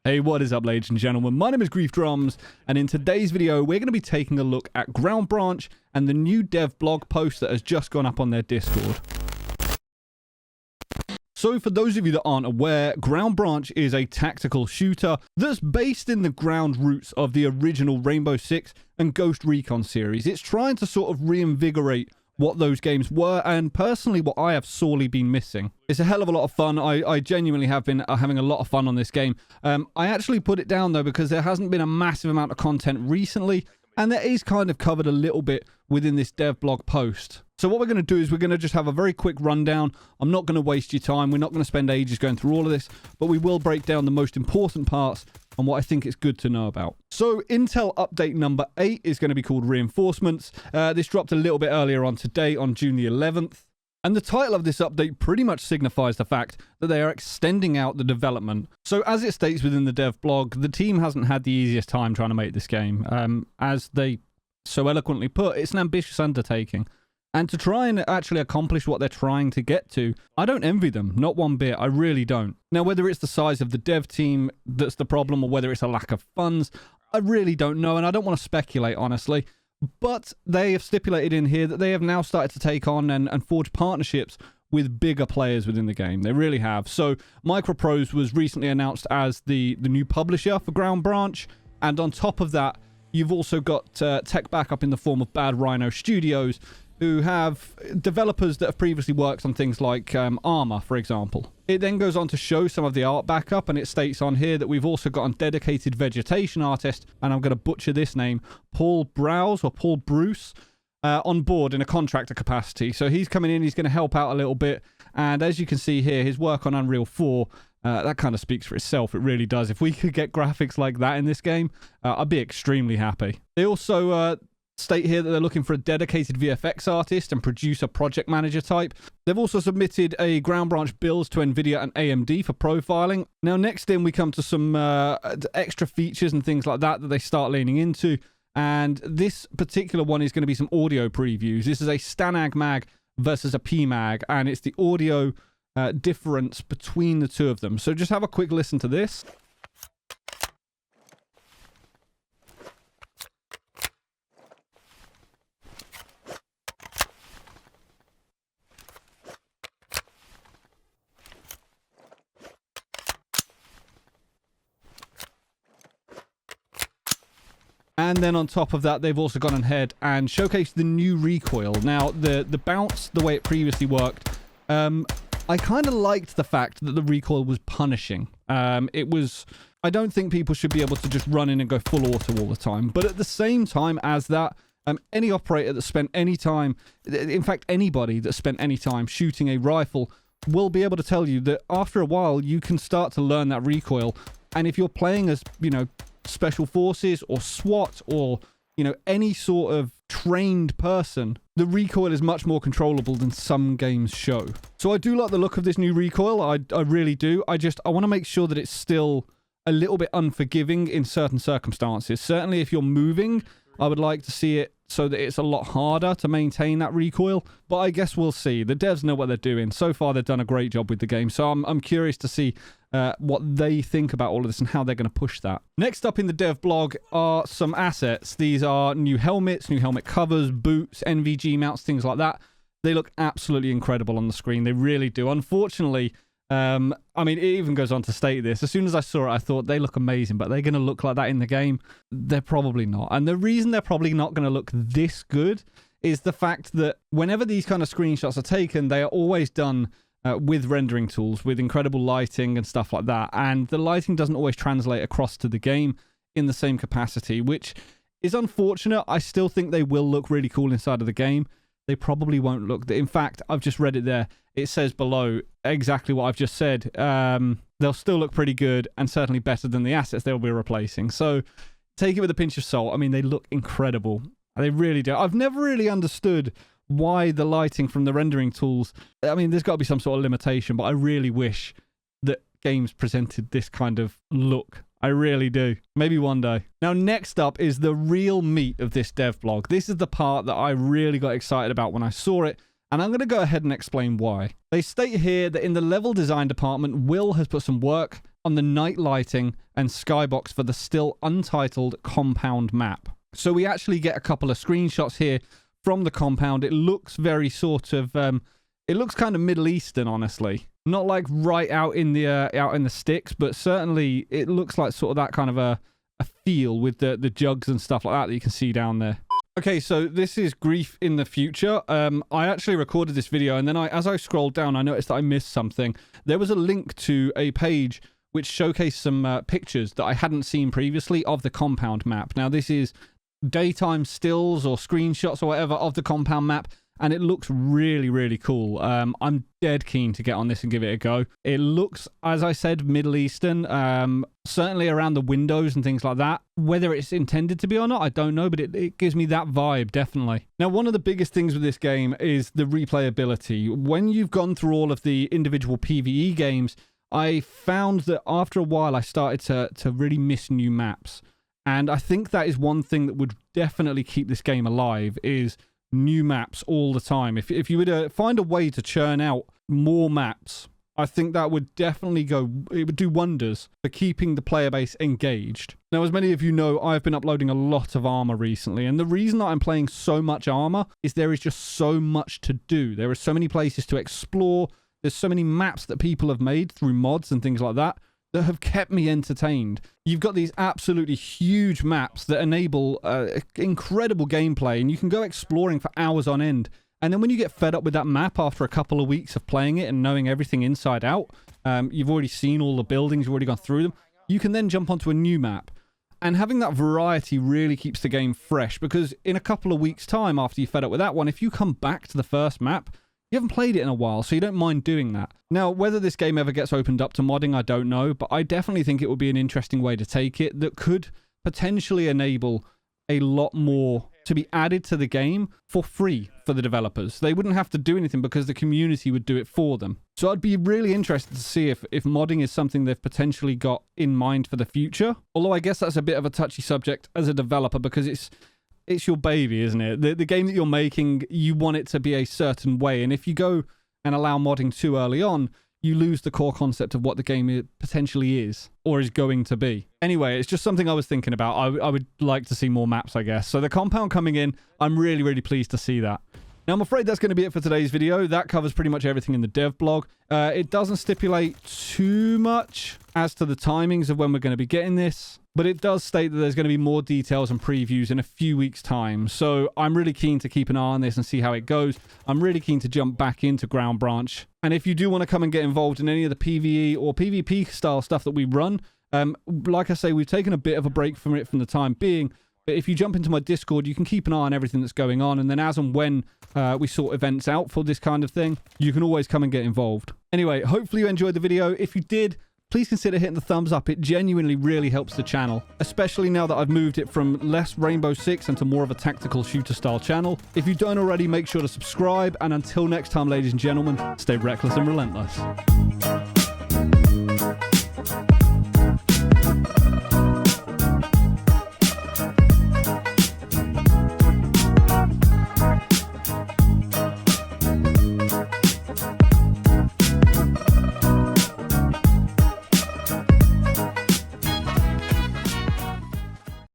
Hey, what is up, ladies and gentlemen? My name is Grief Drums, and in today's video, we're going to be taking a look at Ground Branch and the new dev blog post that has just gone up on their Discord. So for those of you that aren't aware, Ground Branch is a tactical shooter that's based in the ground roots of the original Rainbow Six and Ghost Recon series. It's trying to sort of reinvigorate what those games were, and personally what I have sorely been missing. It's a hell of a lot of fun. I genuinely have been having a lot of fun on this game. I actually put it down though because there hasn't been a massive amount of content recently, and that is kind of covered a little bit within this dev blog post. So what we're going to do is we're going to just have a very quick rundown. I'm not going to waste your time. We're not going to spend ages going through all of this, but we will break down the most important parts and what I think it's good to know about. So Intel update number 8 is going to be called Reinforcements. This dropped a little bit earlier on today on June the 11th. And the title of this update pretty much signifies the fact that they are extending out the development. So as it states within the dev blog, the team hasn't had the easiest time trying to make this game. As they so eloquently put, it's an ambitious undertaking. And to try and actually accomplish what they're trying to get to, I don't envy them, not one bit, I really don't. Now, whether it's the size of the dev team that's the problem or whether it's a lack of funds, I really don't know, and I don't want to speculate, honestly. But they have stipulated in here that they have now started to take on and forge partnerships with bigger players within the game. They really have. So Microprose was recently announced as the new publisher for Ground Branch, and on top of that, you've also got tech backup in the form of Bad Rhino Studios, who have developers that have previously worked on things like Armor, for example. It then goes on to show some of the art backup, and it states on here that we've also got a dedicated vegetation artist, and I'm going to butcher this name, Paul Bruce, on board in a contractor capacity. So he's coming in, he's going to help out a little bit, and as you can see here, his work on Unreal 4, that kind of speaks for itself. It really does. If we could get graphics like that in this game, I'd be extremely happy. They also state here that they're looking for a dedicated VFX artist and producer project manager type. They've also submitted a Ground Branch builds to NVIDIA and AMD for profiling. Now, next in, we come to some extra features and things like that they start leaning into. And this particular one is going to be some audio previews. This is a Stanag mag versus a PMag, and it's the audio difference between the two of them. So just have a quick listen to this. And then on top of that, they've also gone ahead and showcased the new recoil. Now, the bounce, the way it previously worked, I kind of liked the fact that the recoil was punishing. I don't think people should be able to just run in and go full auto all the time. But at the same time as that, any operator that spent any time, in fact, anybody that spent any time shooting a rifle will be able to tell you that after a while, you can start to learn that recoil. And if you're playing as, Special Forces or SWAT or, any sort of trained person, the recoil is much more controllable than some games show. So I do like the look of this new recoil. I really do. I want to make sure that it's still a little bit unforgiving in certain circumstances. Certainly if you're moving, I would like to see it so that it's a lot harder to maintain that recoil. But I guess we'll see. The devs know what they're doing. So far, they've done a great job with the game. So I'm curious to see what they think about all of this and how they're going to push that. Next up in the dev blog are some assets. These are new helmets, new helmet covers, boots, NVG mounts, things like that. They look absolutely incredible on the screen. They really do. Unfortunately, it even goes on to state this. As soon as I saw it, I thought they look amazing, but they're going to look like that in the game? They're probably not. And the reason they're probably not going to look this good is the fact that whenever these kind of screenshots are taken, they are always done with rendering tools, with incredible lighting and stuff like that. And the lighting doesn't always translate across to the game in the same capacity, which is unfortunate. I still think they will look really cool inside of the game. They probably won't look. In fact, I've just read it there. It says below exactly what I've just said. They'll still look pretty good and certainly better than the assets they'll be replacing. So take it with a pinch of salt. They look incredible. They really do. I've never really understood why the lighting from the rendering tools, there's got to be some sort of limitation, but I really wish that games presented this kind of look. I really do. Maybe one day. Now, next up is the real meat of this dev blog. This is the part that I really got excited about when I saw it, and I'm going to go ahead and explain why. They state here that in the level design department, Will has put some work on the night lighting and skybox for the still untitled compound map. So we actually get a couple of screenshots here from the compound. It looks very sort of, it looks kind of Middle Eastern, honestly. Not like right out in the sticks, but certainly it looks like sort of that kind of a feel with the jugs and stuff like that you can see down there. Okay, so this is Grief in the Future. I actually recorded this video, and then as I scrolled down, I noticed that I missed something. There was a link to a page which showcased some pictures that I hadn't seen previously of the compound map. Now, this is daytime stills or screenshots or whatever of the compound map, and it looks really, really cool. I'm dead keen to get on this and give it a go. It looks, as I said, Middle Eastern, certainly around the windows and things like that. Whether it's intended to be or not, I don't know, but it gives me that vibe, definitely. Now, one of the biggest things with this game is the replayability. When you've gone through all of the individual PvE games, I found that after a while, I started to really miss new maps. And I think that is one thing that would definitely keep this game alive, is new maps all the time. If you were to find a way to churn out more maps, I think that would definitely it would do wonders for keeping the player base engaged. Now, as many of you know, I've been uploading a lot of Armor recently, and the reason that I'm playing so much Armor is there is just so much to do. There are so many places to explore. There's so many maps that people have made through mods and things like that have kept me entertained. You've got these absolutely huge maps that enable incredible gameplay, and you can go exploring for hours on end. And then when you get fed up with that map after a couple of weeks of playing it and knowing everything inside out, you've already seen all the buildings, you've already gone through them, you can then jump onto a new map. And having that variety really keeps the game fresh, because in a couple of weeks' time after you're fed up with that one, if you come back to the first map, you haven't played it in a while, so you don't mind doing that. Now, whether this game ever gets opened up to modding, I don't know, but I definitely think it would be an interesting way to take it that could potentially enable a lot more to be added to the game for free for the developers. They wouldn't have to do anything because the community would do it for them. So I'd be really interested to see if modding is something they've potentially got in mind for the future. Although I guess that's a bit of a touchy subject as a developer, because it's your baby, isn't it? The game that you're making, you want it to be a certain way. And if you go and allow modding too early on, you lose the core concept of what the game potentially is or is going to be. Anyway, it's just something I was thinking about. I would like to see more maps, I guess. So the compound coming in, I'm really, really pleased to see that. Now, I'm afraid that's going to be it for today's video. That covers pretty much everything in the dev blog. It doesn't stipulate too much as to the timings of when we're going to be getting this, but it does state that there's going to be more details and previews in a few weeks' time. So I'm really keen to keep an eye on this and see how it goes. I'm really keen to jump back into Ground Branch. And if you do want to come and get involved in any of the PvE or PvP style stuff that we run, like I say, we've taken a bit of a break from it from the time being. But if you jump into my Discord, you can keep an eye on everything that's going on. And then as and when we sort events out for this kind of thing, you can always come and get involved. Anyway, hopefully you enjoyed the video. If you did, please consider hitting the thumbs up. It genuinely really helps the channel, especially now that I've moved it from less Rainbow Six into more of a tactical shooter style channel. If you don't already, make sure to subscribe. And until next time, ladies and gentlemen, stay reckless and relentless.